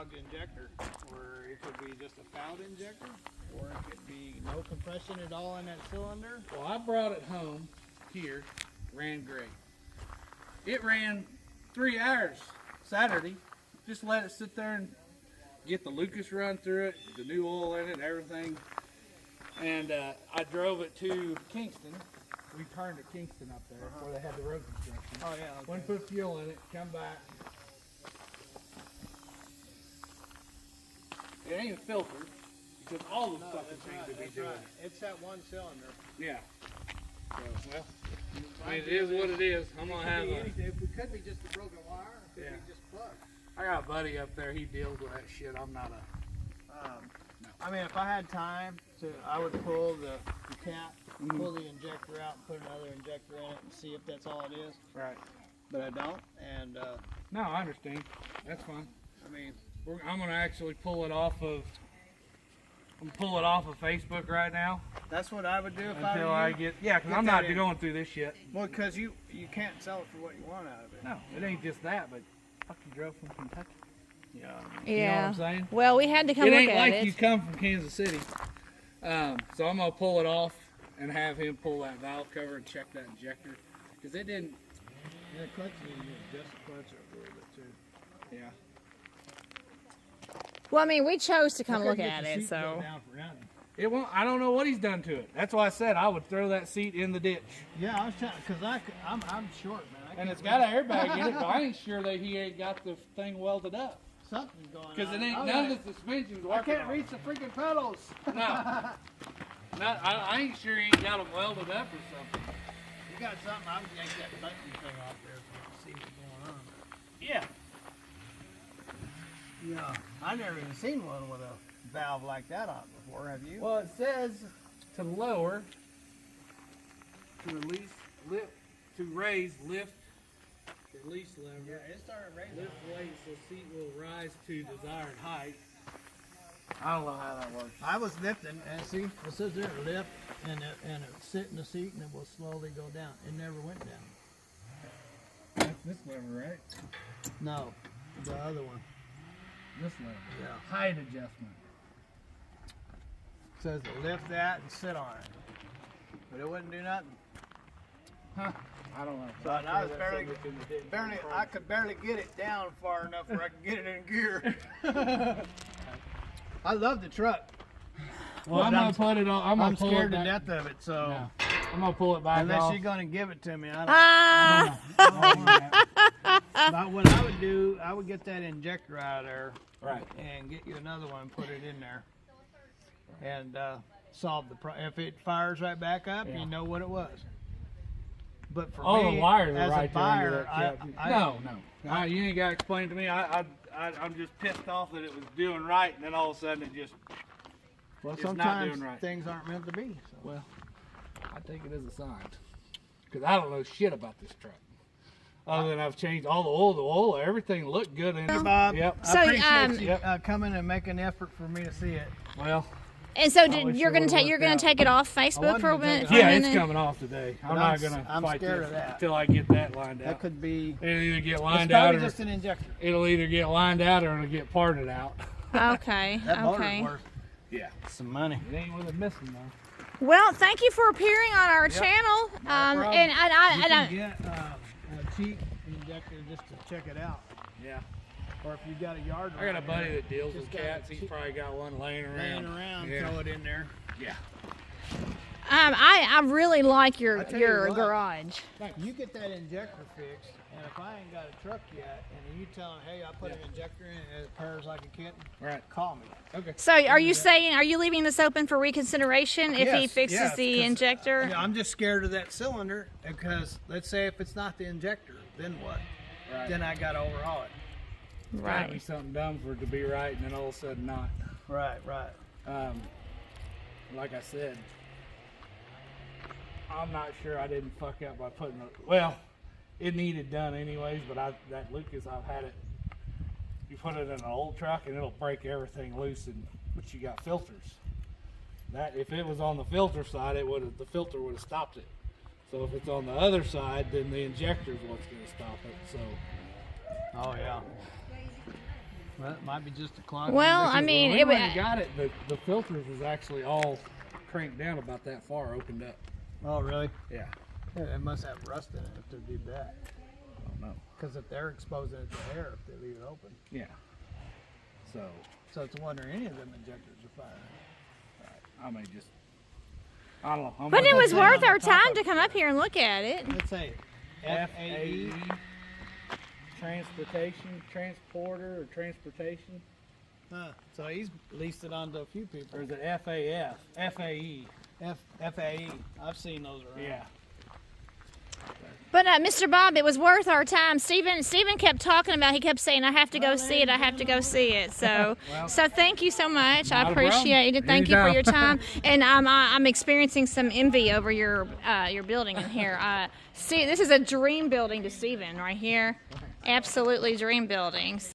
clogged injector, or it could be just a fouled injector, or it could be no compression at all in that cylinder. Well, I brought it home here, ran great. It ran 3 hours Saturday. Just let it sit there and get the Lucas run through it, the new oil in it, everything. And I drove it to Kingston. We turned at Kingston up there where they had the road construction. Oh yeah. Okay. Went and put fuel in it, come back. It ain't filtered because all the stuff is Right, to be that's doing. right. It's that one cylinder. Yeah. So, well, I mean, it is what it is. I'm gonna have a. It could be just a broken wire. It could be just plugged. I got a buddy up there. He deals with that shit. I'm not a. I mean, if I had time to, I would pull the cap, pull the injector out, and put another injector in it, and see if that's all it is. Right. But I don't, and No, I understand. That's fine. I mean, I'm gonna actually pull it off of. I'm pull it off of Facebook right now that's what I would do if until I I were you. get. Yeah, because Get I'm that not in. going through this shit. Well, because you can't sell it for what you want out of it. No, it ain't just that, but fucking drove from Kentucky. Yeah. You know what Yeah. I'm saying? Well, we had to come It look ain't at like it. you come from Kansas City. So I'm gonna pull it off and have him pull that valve cover and check that injector because it didn't. Yeah, clutch needs to adjust the clutch up a little bit too. Yeah. Well, I mean, we chose to come I look couldn't at get the it, seat to go so. down for nothing. It won't. I don't know what he's done to it. That's why I said I would throw that seat in the ditch. Yeah, I was trying because I'm short, man. I And can't it's got an reach- airbag in it, but I ain't sure that he ain't got the thing welded up. Something's going on. Because it ain't All none right. of the suspension's I working. can't reach the freaking pedals. No. I ain't sure he ain't got them welded up or something. You got something? I would yank that button thing off there so you can see what's going on. Yeah. Yeah, I never even seen one with a valve like that on it before. Have you? Well, it says to lower, to release, lift, to raise, lift, release lever. Yeah, it started raising. Lift weight so seat will rise to desired height. I don't know how that works. I was lifting, and see, it says there lift, and it sit in the seat, and it will slowly go down. It never went down. That's this lever, right? No, the other one. This lever. Yeah. Height adjustment. It says to lift that and sit on it, but it wouldn't do nothing. Huh. I don't know. So I was I could barely get it down far enough where I could get it in gear. I love the truck. Well, I'm gonna put it on. I'm scared to death of it, so No. I'm gonna pull it back unless off. you're gonna give it to me, I don't. Ah! But what I would do, I would get that injector out of there, Right. and get you another one and put it in there, and solve the problem. If it fires right back up, Yeah. you know what it was. But for All me, the wires are as right a there under buyer, that cap. No. You ain't gotta explain to me. I'm just pissed off that it was doing right, and then all of a sudden it just. well, it's not sometimes doing right. things aren't meant to be. So. Well, I take it as a sign, because I don't know shit about this truck. Other than I've changed all the oil, everything looked good in it. Bob, Yep. So, I appreciate you Yep. coming and making an effort for me to see it. Well, And so wish you're it gonna would've take worked out. take it off Facebook wanted for a to take minute? it for a yeah, it's minute? coming off today. I'm But not gonna I'm fight scared this of that. until I get that lined That out. could be. It'll either get It's lined out probably or just an injector. it'll either get lined out or it'll get parted out. Okay. That motor's Okay. worth Yeah. some money. It ain't worth missing though. Well, thank you for appearing on our channel. problem. And You can I get a cheap injector just to check it out. Yeah. Or if you got a yard. I got a buddy that deals Just with got cats. a He's cheap- probably got one laying around. laying around, Yeah. throw it in there. Yeah. I really like your I tell you what. garage. You get that injector fixed, and if I ain't got a truck yet, and you tell them, hey, I put an injector in and it purrs like a kitten, Right. call me. Okay. So are you leaving this open for reconsideration if he Yes, fixes yes, the 'cause, injector? I'm just scared of that cylinder because let's say if it's not the injector, then what? Right. Then I got to overhaul it. Gotta be Right. something dumb for it to be right, and then all of a sudden not. Right, right. Like I said, I'm not sure I didn't fuck up by putting it. Well, it needed done anyways, but that Lucas, I've had it. You put it in an old truck and it'll break everything loose, but you got filters. That if it was on the filter side, the filter would have stopped it. So if it's on the other side, then the injector is what's going to stop it. So Oh, yeah. Well, it might be just a clog. Well, I Because mean, when it we would. went and got it. The filters was actually all cranked down about that far, opened up. Oh, really? Yeah. Yeah, it must have rust in it if they did that. I don't know. Because if they're exposing it to air, if they leave it open. Yeah. So So it's a wonder any of them injectors are firing. I may just. I don't know. I'm But gonna it go was down worth on our the top time of to it. come up here and look at it. Let's say FAE. Transporter or transportation, Huh. So he's leased it onto a few or people. is it FAF? FAE. FAE. I've seen those around. Yeah. But Mr. Bob, it was worth our time. Stephen kept talking about. He kept saying, "I have to go see it. I have to go see it." So, Well, so thank you so much. I not a appreciate problem. it. Thank you for your Anytime. time. And I'm experiencing some envy over your building in here. See, this is a dream building to Stephen right here. Absolutely dream building.